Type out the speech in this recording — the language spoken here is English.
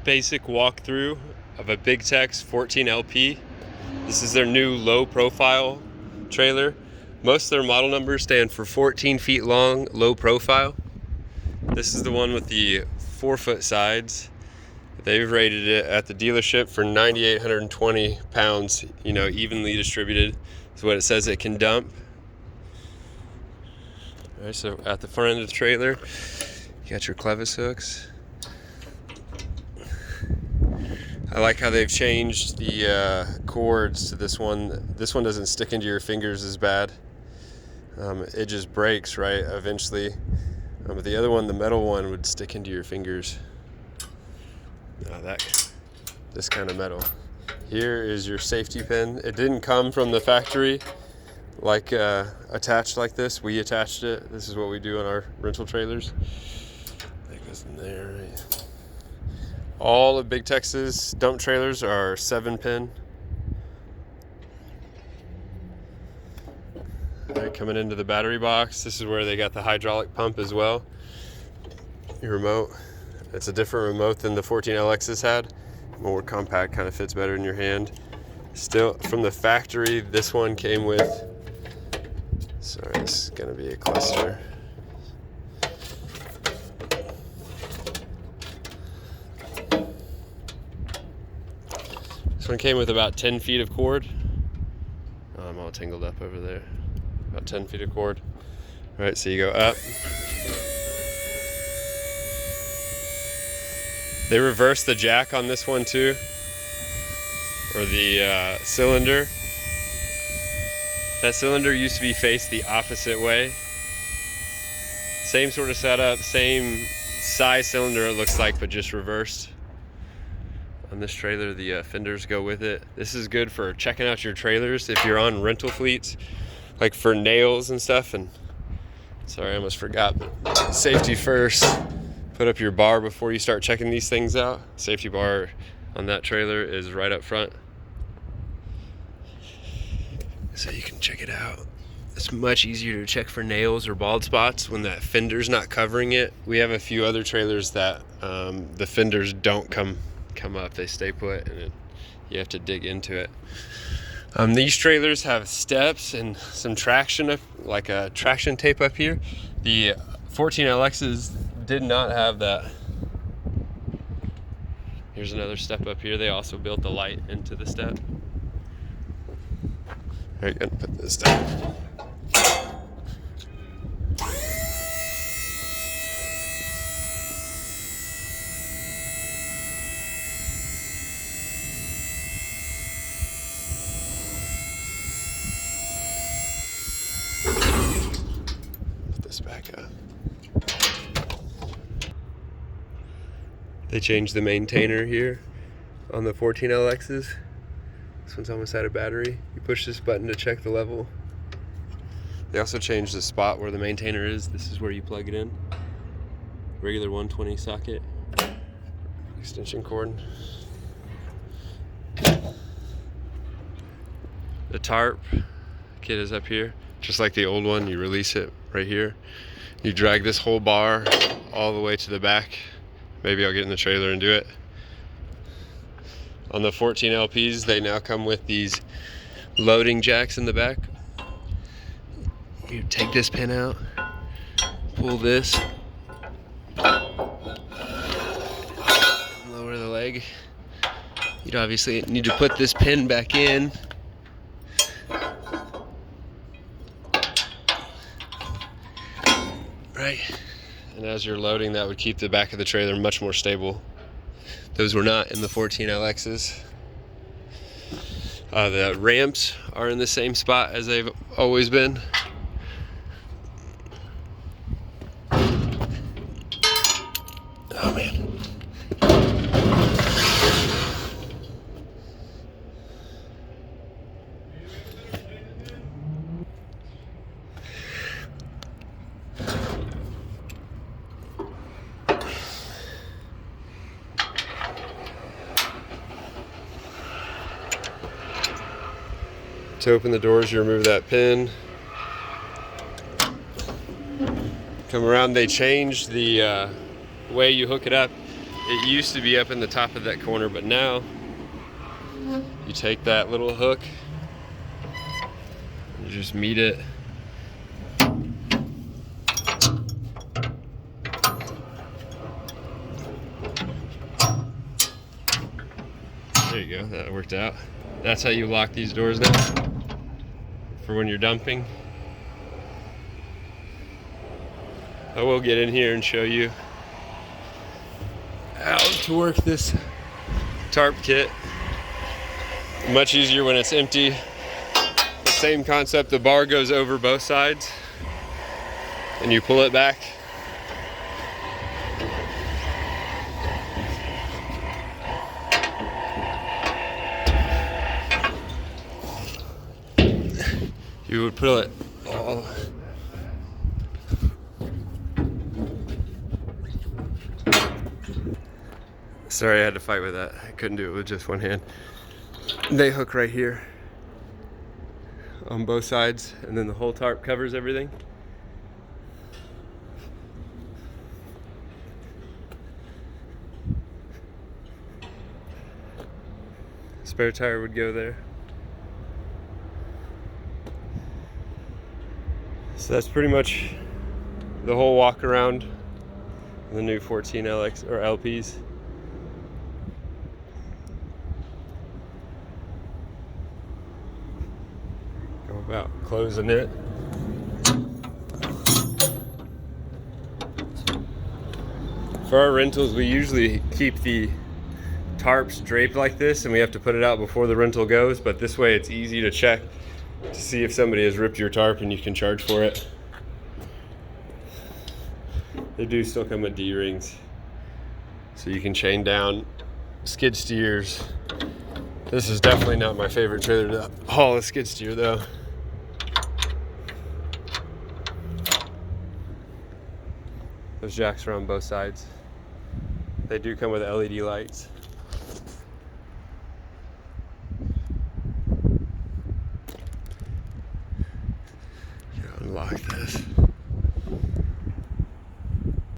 basic walkthrough of a BIG TeX 14 LP. This is their new low profile trailer. Most of their model numbers stand for 14 feet long, low profile. This is the one with the 4-foot sides. They've rated it at the dealership for 9,820 pounds, evenly distributed is what it says it can dump. All right, so at the front end of the trailer, you got your clevis hooks. I like how they've changed the cords to this one. This one doesn't stick into your fingers as bad. It just breaks, right, eventually. But the other one, the metal one, would stick into your fingers. This kind of metal. Here is your safety pin. It didn't come from the factory like attached like this. We attached it. This is what we do on our rental trailers. That goes in there, right? All of BIG TeX's dump trailers are 7-pin. Right, coming into the battery box, this is where they got the hydraulic pump as well. Your remote. It's a different remote than the 14LX's had. More compact, kind of fits better in your hand. Still, from the factory, this one came with... Sorry, this is going to be a cluster. This one came with about 10 feet of cord. Oh, I'm all tangled up over there. About 10 feet of cord. All right, so you go up. They reversed the jack on this one too, or the cylinder. That cylinder used to be faced the opposite way. Same sort of setup, same size cylinder it looks like, but just reversed. On this trailer, the fenders go with it. This is good for checking out your trailers if you're on rental fleets, like for nails and stuff. And sorry, I almost forgot, but safety first. Put up your bar before you start checking these things out. Safety bar on that trailer is right up front, so you can check it out. It's much easier to check for nails or bald spots when that fender's not covering it. We have a few other trailers that the fenders don't come up, they stay put, and you have to dig into it. These trailers have steps and some traction, like a traction tape up here. The 14LX's did not have that. Here's another step up here. They also built the light into the step. All right, gonna put this down. Put this back up. They changed the maintainer here on the 14LX's. This one's almost out of battery. You push this button to check the level. They also changed the spot where the maintainer is. This is where you plug it in. Regular 120 socket. Extension cord. The Tarp Kit is up here. Just like the old one, you release it right here. You drag this whole bar all the way to the back. Maybe I'll get in the trailer and do it. On the 14 LPs, they now come with these loading jacks in the back. You take this pin out, pull this, lower the leg. You'd obviously need to put this pin back in. Right. And as you're loading, that would keep the back of the trailer much more stable. Those were not in the 14LX's. The ramps are in the same spot as they've always been. Oh man. To open the doors, you remove that pin. Come around, they changed the way you hook it up. It used to be up in the top of that corner, but now you take that little hook, you just meet it. There you go, that worked out. That's how you lock these doors now for when you're dumping. I will get in here and show you how to work this tarp kit. Much easier when it's empty. The same concept, the bar goes over both sides and you pull it back. You would pull it all. Sorry, I had to fight with that. I couldn't do it with just one hand. They hook right here on both sides, and then the whole tarp covers everything. Spare tire would go there. So that's pretty much the whole walk around the new 14LX or LPs. Go about closing it. For our rentals, we usually keep the tarps draped like this, and we have to put it out before the rental goes, but this way it's easy to check to see if somebody has ripped your tarp and you can charge for it. They do still come with D-rings, so you can chain down skid steers. This is definitely not my favorite trailer to haul a skid steer though. Those jacks are on both sides. They do come with LED lights. Unlock this.